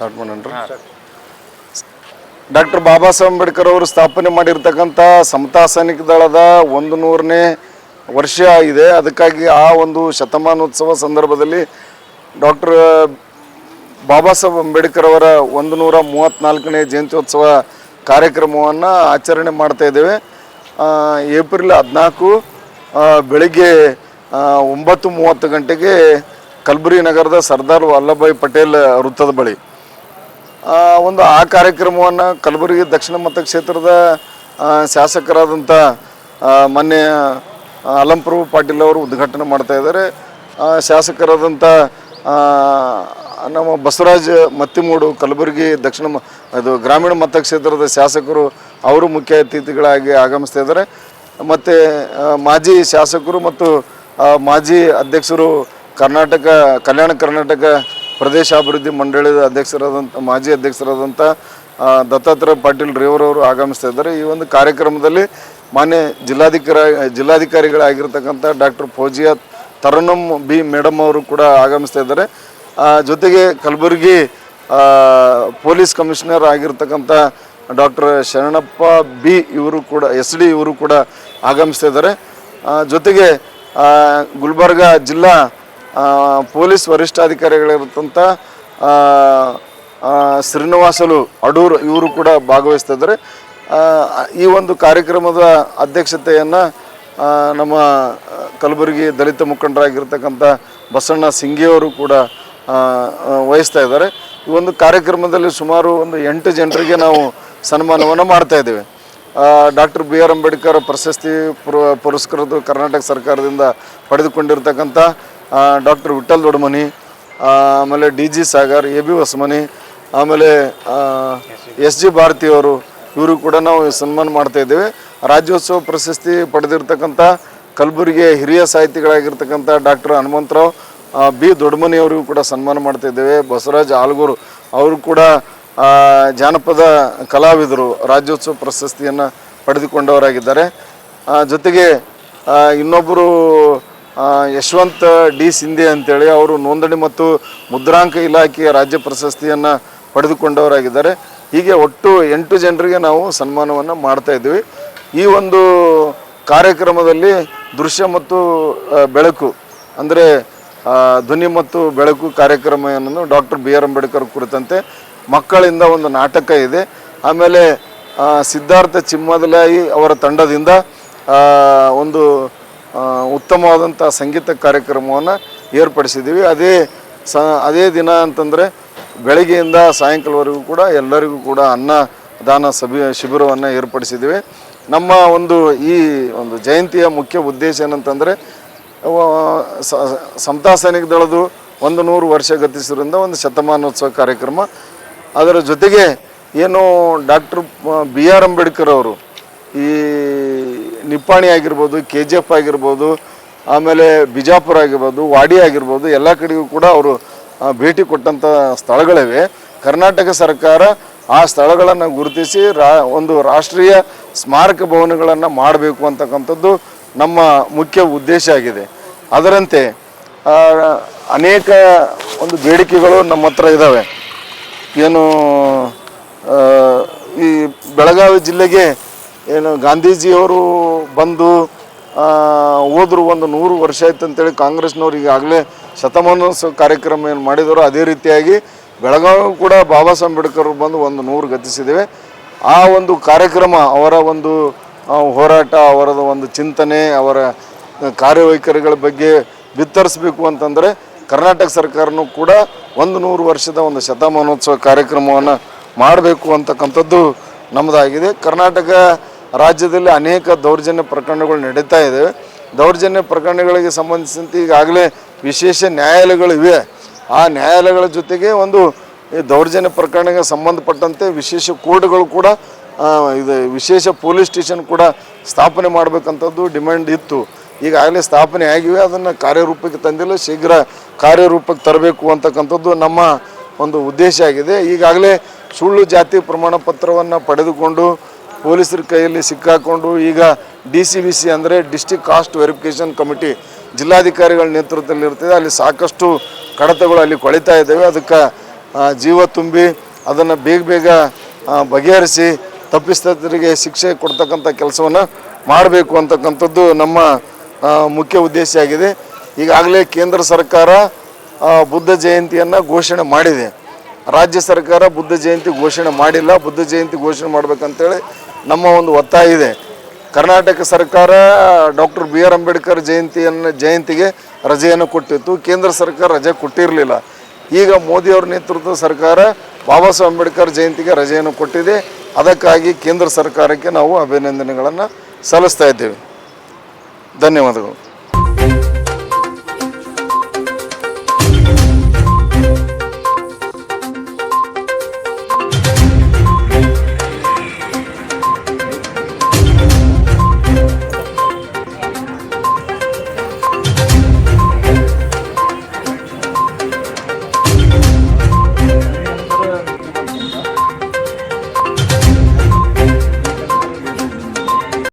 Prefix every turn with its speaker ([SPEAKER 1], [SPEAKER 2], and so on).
[SPEAKER 1] Start ಮಾಡೋಣ. Doctor Baba Saheb Ambedkar ಅವರು ಸ್ಥಾಪನೆ ಮಾಡಿರ್ತಕ್ಕಂಥ ಸಮತಾ ಸೈನಿಕ ದಳದ 100ನೇ ವರ್ಷ ಇದೆ. ಅದಕ್ಕಾಗಿ ಆ ಒಂದು ಶತಮಾನೋತ್ಸವ ಸಂದರ್ಭದಲ್ಲಿ ಡಾಕ್ಟರ್ ಬಾಬಾ ಸಾಹೇಬ್ ಅಂಬೇಡ್ಕರ್ ಅವರ 134ನೇ ಜಯಂತ್ಯೋತ್ಸವ ಕಾರ್ಯಕ್ರಮವನ್ನು ಆಚರಣೆ ಮಾಡ್ತಾ ಇದ್ದೇವೆ. ಏಪ್ರಿಲ್ 14 ಬೆಳಿಗ್ಗೆ 9:30 ಗಂಟೆಗೆ ಕಲಬುರಗಿ ನಗರದ ಸರ್ದಾರ್ ವಲ್ಲಭಭಾಯಿ ಪಟೇಲ್ ವೃತ್ತದ ಬಳಿ ಆ ಕಾರ್ಯಕ್ರಮವನ್ನು ಕಲಬುರಗಿ ದಕ್ಷಿಣ ಮತಕ್ಷೇತ್ರದ ಶಾಸಕರಾದಂಥ ಮೊನ್ನೆ ಅಲಂಪ್ರಭು ಪಾಟೀಲ್ ಅವರು ಉದ್ಘಾಟನೆ ಮಾಡ್ತಾ ಇದ್ದಾರೆ. ಶಾಸಕರಾದಂಥ ನಮ್ಮ ಬಸವರಾಜ್ ಮತ್ತಿಮೂಡು ಕಲಬುರಗಿ ಗ್ರಾಮೀಣ ಮತಕ್ಷೇತ್ರದ ಶಾಸಕರು ಅವರು ಮುಖ್ಯ ಅತಿಥಿಗಳಾಗಿ ಆಗಮಿಸ್ತಾ ಇದ್ದಾರೆ. ಮತ್ತು ಮಾಜಿ ಶಾಸಕರು ಮತ್ತು ಮಾಜಿ ಅಧ್ಯಕ್ಷರು ಕಲ್ಯಾಣ ಕರ್ನಾಟಕ ಪ್ರದೇಶಾಭಿವೃದ್ಧಿ ಮಂಡಳಿಯ ಮಾಜಿ ಅಧ್ಯಕ್ಷರಾದಂಥ ದತ್ತಾತ್ರೇಯ ಪಾಟೀಲ್ ರೇವರವರು ಆಗಮಿಸ್ತಾ ಇದ್ದಾರೆ. ಈ ಒಂದು ಕಾರ್ಯಕ್ರಮದಲ್ಲಿ ಮಾನ್ಯ ಜಿಲ್ಲಾಧಿಕಾರಿಗಳಾಗಿರ್ತಕ್ಕಂಥ ಡಾಕ್ಟರ್ ಫೌಜಿಯಾ ತರನ್ನಂ ಬಿ ಮೇಡಮ್ ಅವರು ಕೂಡ ಆಗಮಿಸ್ತಾ ಇದ್ದಾರೆ. ಜೊತೆಗೆ ಕಲಬುರಗಿ ಪೊಲೀಸ್ ಕಮಿಷನರ್ ಆಗಿರ್ತಕ್ಕಂಥ ಡಾಕ್ಟರ್ ಶರಣಪ್ಪ ಬಿ ಇವರು ಕೂಡ SD ಇವರು ಕೂಡ ಆಗಮಿಸ್ತಾ ಇದ್ದಾರೆ. ಜೊತೆಗೆ ಗುಲ್ಬರ್ಗ ಜಿಲ್ಲಾ ಪೊಲೀಸ್ ವರಿಷ್ಠಾಧಿಕಾರಿಗಳಿರ್ತಂಥ ಶ್ರೀನಿವಾಸಲು ಅಡೂರು ಇವರು ಕೂಡ ಭಾಗವಹಿಸ್ತಾ ಇದ್ದಾರೆ. ಈ ಒಂದು ಕಾರ್ಯಕ್ರಮದ ಅಧ್ಯಕ್ಷತೆಯನ್ನು ನಮ್ಮ ಕಲಬುರಗಿ ದಲಿತ ಮುಖಂಡರಾಗಿರ್ತಕ್ಕಂಥ ಬಸಣ್ಣ ಸಿಂಗಿಯವರು ಕೂಡ ವಹಿಸ್ತಾ ಇದ್ದಾರೆ. ಈ ಒಂದು ಕಾರ್ಯಕ್ರಮದಲ್ಲಿ ಸುಮಾರು 8 ಜನರಿಗೆ ನಾವು ಸನ್ಮಾನವನ್ನು ಮಾಡ್ತಾ ಇದ್ದೇವೆ. ಡಾಕ್ಟರ್ BR ಅಂಬೇಡ್ಕರ್ ಪ್ರಶಸ್ತಿ ಪುರಸ್ಕೃತ ಕರ್ನಾಟಕ ಸರ್ಕಾರದಿಂದ ಪಡೆದುಕೊಂಡಿರ್ತಕ್ಕಂಥ ಡಾಕ್ಟರ್ ವಿಠಲ್ ದೊಡ್ಮನಿ, ಆಮೇಲೆ DG ಸಾಗರ್, AB ಹೊಸಮನಿ, ಆಮೇಲೆ SG ಭಾರತಿಯವರು ಇವರು ಕೂಡ ನಾವು ಸನ್ಮಾನ ಮಾಡ್ತಾ ಇದ್ದೇವೆ. ರಾಜ್ಯೋತ್ಸವ ಪ್ರಶಸ್ತಿ ಪಡೆದಿರ್ತಕ್ಕಂಥ ಕಲಬುರಗಿಯ ಹಿರಿಯ ಸಾಹಿತಿಗಳಾಗಿರ್ತಕ್ಕಂಥ ಡಾಕ್ಟರ್ ಹನುಮಂತರಾವ್ B ದೊಡ್ಮನಿಯವರಿಗೂ ಕೂಡ ಸನ್ಮಾನ ಮಾಡ್ತಾ ಇದ್ದೇವೆ. ಬಸವರಾಜ್ ಆಲ್ಗೂರು ಅವರು ಕೂಡ ಜಾನಪದ ಕಲಾವಿದರು ರಾಜ್ಯೋತ್ಸವ ಪ್ರಶಸ್ತಿಯನ್ನು ಪಡೆದುಕೊಂಡವರಾಗಿದ್ದಾರೆ. ಜೊತೆಗೆ ಇನ್ನೊಬ್ಬರು ಯಶವಂತ್ D ಸಿಂಧೆ ಅಂತೇಳಿ ಅವರು ನೋಂದಣಿ ಮತ್ತು ಮುದ್ರಾಂಕ ಇಲಾಖೆಯ ರಾಜ್ಯ ಪ್ರಶಸ್ತಿಯನ್ನು ಪಡೆದುಕೊಂಡವರಾಗಿದ್ದಾರೆ. ಹೀಗೆ ಒಟ್ಟು 8 ಜನರಿಗೆ ನಾವು ಸನ್ಮಾನವನ್ನು ಮಾಡ್ತಾ ಇದ್ದೀವಿ. ಈ ಒಂದು ಕಾರ್ಯಕ್ರಮದಲ್ಲಿ ದೃಶ್ಯ ಮತ್ತು ಬೆಳಕು ಅಂದರೆ ಧ್ವನಿ ಮತ್ತು ಬೆಳಕು ಕಾರ್ಯಕ್ರಮವನ್ನು ಡಾಕ್ಟರ್ BR ಅಂಬೇಡ್ಕರ್ ಕುರಿತಂತೆ ಮಕ್ಕಳಿಂದ ಒಂದು ನಾಟಕ ಇದೆ. ಆಮೇಲೆ ಸಿದ್ಧಾರ್ಥ ಚಿಮ್ಮದಲಾಯಿ ಅವರ ತಂಡದಿಂದ ಒಂದು ಉತ್ತಮವಾದಂಥ ಸಂಗೀತ ಕಾರ್ಯಕ್ರಮವನ್ನು ಏರ್ಪಡಿಸಿದ್ದೀವಿ. ಅದೇ ದಿನ ಅಂತಂದರೆ ಬೆಳಗ್ಗೆಯಿಂದ ಸಾಯಂಕಾಲವರೆಗೂ ಕೂಡ ಎಲ್ಲರಿಗೂ ಕೂಡ ಅನ್ನದಾನ ಶಿಬಿರವನ್ನು ಏರ್ಪಡಿಸಿದ್ದೀವಿ. ನಮ್ಮ ಈ ಒಂದು ಜಯಂತಿಯ ಮುಖ್ಯ ಉದ್ದೇಶ ಏನಂತಂದರೆ ಸಮತಾ ಸೈನಿಕ ದಳದು 100 ವರ್ಷ ಗತಿಸಿದ್ರಿಂದ ಒಂದು ಶತಮಾನೋತ್ಸವ ಕಾರ್ಯಕ್ರಮ. ಅದರ ಜೊತೆಗೆ ಏನು ಡಾಕ್ಟರ್ BR ಅಂಬೇಡ್ಕರ್ ಅವರು ಈ ನಿಪ್ಪಾಣಿ ಆಗಿರ್ಬೋದು, KGF ಆಗಿರ್ಬೋದು, ಆಮೇಲೆ ಬಿಜಾಪುರ ಆಗಿರ್ಬೋದು, ವಾಡಿ ಆಗಿರ್ಬೋದು, ಎಲ್ಲ ಕಡೆಗೂ ಕೂಡ ಅವರು ಭೇಟಿ ಕೊಟ್ಟಂಥ ಸ್ಥಳಗಳಿವೆ. ಕರ್ನಾಟಕ ಸರ್ಕಾರ ಆ ಸ್ಥಳಗಳನ್ನು ಗುರುತಿಸಿ ಒಂದು ರಾಷ್ಟ್ರೀಯ ಸ್ಮಾರಕ ಭವನಗಳನ್ನು ಮಾಡಬೇಕು ಅಂತಕ್ಕಂಥದ್ದು ನಮ್ಮ ಮುಖ್ಯ ಉದ್ದೇಶ ಆಗಿದೆ. ಅದರಂತೆ ಅನೇಕ ಒಂದು ಬೇಡಿಕೆಗಳು ನಮ್ಮ ಹತ್ರ ಇದ್ದಾವೆ. ಏನು ಈ ಬೆಳಗಾವಿ ಜಿಲ್ಲೆಗೆ ಏನು ಗಾಂಧೀಜಿಯವರು ಬಂದು ಹೋದ್ರು 100 ವರ್ಷ ಆಯ್ತು ಅಂತೇಳಿ ಕಾಂಗ್ರೆಸ್ನವ್ರು ಈಗಾಗಲೇ ಶತಮಾನೋತ್ಸವ ಕಾರ್ಯಕ್ರಮ ಏನು ಮಾಡಿದವರು, ಅದೇ ರೀತಿಯಾಗಿ ಬೆಳಗಾವಿ ಕೂಡ ಬಾಬಾ ಸಾಹೇಬ್ ಅಂಬೇಡ್ಕರ್ ಬಂದು 100 ಗತಿಸಿದ್ದೇವೆ. ಆ ಒಂದು ಕಾರ್ಯಕ್ರಮ ಅವರ ಒಂದು ಹೋರಾಟ, ಅವರದ ಒಂದು ಚಿಂತನೆ, ಅವರ ಕಾರ್ಯವೈಖರಿಗಳ ಬಗ್ಗೆ ಬಿತ್ತರಿಸಬೇಕು ಅಂತಂದರೆ ಕರ್ನಾಟಕ ಸರ್ಕಾರನೂ ಕೂಡ 100 ವರ್ಷದ ಒಂದು ಶತಮಾನೋತ್ಸವ ಕಾರ್ಯಕ್ರಮವನ್ನು ಮಾಡಬೇಕು ಅಂತಕ್ಕಂಥದ್ದು ನಮ್ಮದಾಗಿದೆ. ಕರ್ನಾಟಕ ರಾಜ್ಯದಲ್ಲಿ ಅನೇಕ ದೌರ್ಜನ್ಯ ಪ್ರಕರಣಗಳು ನಡೀತಾ ಇದ್ದಾವೆ. ದೌರ್ಜನ್ಯ ಪ್ರಕರಣಗಳಿಗೆ ಸಂಬಂಧಿಸಿದಂತೆ ಈಗಾಗಲೇ ವಿಶೇಷ ನ್ಯಾಯಾಲಯಗಳಿವೆ. ಆ ನ್ಯಾಯಾಲಯಗಳ ಜೊತೆಗೆ ಒಂದು ದೌರ್ಜನ್ಯ ಪ್ರಕರಣಕ್ಕೆ ಸಂಬಂಧಪಟ್ಟಂತೆ ವಿಶೇಷ ಕೋರ್ಟ್ಗಳು ಕೂಡ ವಿಶೇಷ ಪೊಲೀಸ್ ಸ್ಟೇಷನ್ ಕೂಡ ಸ್ಥಾಪನೆ ಮಾಡಬೇಕಂಥದ್ದು ಡಿಮ್ಯಾಂಡ್ ಇತ್ತು. ಈಗಾಗಲೇ ಸ್ಥಾಪನೆ ಆಗಿವೆ. ಅದನ್ನು ಕಾರ್ಯರೂಪಕ್ಕೆ ತಂದಿಲ್ಲ, ಶೀಘ್ರ ಕಾರ್ಯರೂಪಕ್ಕೆ ತರಬೇಕು ಅಂತಕ್ಕಂಥದ್ದು ನಮ್ಮ ಒಂದು ಉದ್ದೇಶ ಆಗಿದೆ. ಈಗಾಗಲೇ ಸುಳ್ಳು ಜಾತಿ ಪ್ರಮಾಣ ಪತ್ರವನ್ನು ಪಡೆದುಕೊಂಡು ಪೊಲೀಸರ ಕೈಯಲ್ಲಿ ಸಿಕ್ಕಾಕೊಂಡು ಈಗ DCVC ಅಂದರೆ ಡಿಸ್ಟ್ರಿಕ್ಟ್ ಕಾಸ್ಟ್ ವೆರಿಫಿಕೇಷನ್ ಕಮಿಟಿ ಜಿಲ್ಲಾಧಿಕಾರಿಗಳ ನೇತೃತ್ವದಲ್ಲಿ ಇರ್ತದೆ. ಅಲ್ಲಿ ಸಾಕಷ್ಟು ಕಡತಗಳು ಅಲ್ಲಿ ಕೊಳಿತಾ ಇದ್ದಾವೆ. ಅದಕ್ಕೆ ಜೀವ ತುಂಬಿ ಅದನ್ನು ಬೇಗ ಬಗೆಹರಿಸಿ ತಪ್ಪಿತಸ್ಥರಿಗೆ ಶಿಕ್ಷೆ ಕೊಡ್ತಕ್ಕಂಥ ಕೆಲಸವನ್ನು ಮಾಡಬೇಕು ಅಂತಕ್ಕಂಥದ್ದು ನಮ್ಮ ಮುಖ್ಯ ಉದ್ದೇಶ ಆಗಿದೆ. ಈಗಾಗಲೇ ಕೇಂದ್ರ ಸರ್ಕಾರ ಬುದ್ಧ ಜಯಂತಿಯನ್ನು ಘೋಷಣೆ ಮಾಡಿದೆ. ರಾಜ್ಯ ಸರ್ಕಾರ ಬುದ್ಧ ಜಯಂತಿ ಘೋಷಣೆ ಮಾಡಿಲ್ಲ. ಬುದ್ಧ ಜಯಂತಿ ಘೋಷಣೆ ಮಾಡಬೇಕಂತೇಳಿ ನಮ್ಮ ಒಂದು ಒತ್ತಾಯ ಇದೆ. ಕರ್ನಾಟಕ ಸರ್ಕಾರ ಡಾಕ್ಟರ್ ಬಿ ಆರ್ ಅಂಬೇಡ್ಕರ್ ಜಯಂತಿಗೆ ರಜೆಯನ್ನು ಕೊಟ್ಟಿತ್ತು. ಕೇಂದ್ರ ಸರ್ಕಾರ ರಜೆ ಕೊಟ್ಟಿರಲಿಲ್ಲ. ಈಗ ಮೋದಿಯವರ ನೇತೃತ್ವದ ಸರ್ಕಾರ ಬಾಬಾ ಸಾಹೇಬ್ ಅಂಬೇಡ್ಕರ್ ಜಯಂತಿಗೆ ರಜೆಯನ್ನು ಕೊಟ್ಟಿದೆ. ಅದಕ್ಕಾಗಿ ಕೇಂದ್ರ ಸರ್ಕಾರಕ್ಕೆ ನಾವು ಅಭಿನಂದನೆಗಳನ್ನು ಸಲ್ಲಿಸ್ತಾ ಇದ್ದೇವೆ. ಧನ್ಯವಾದಗಳು.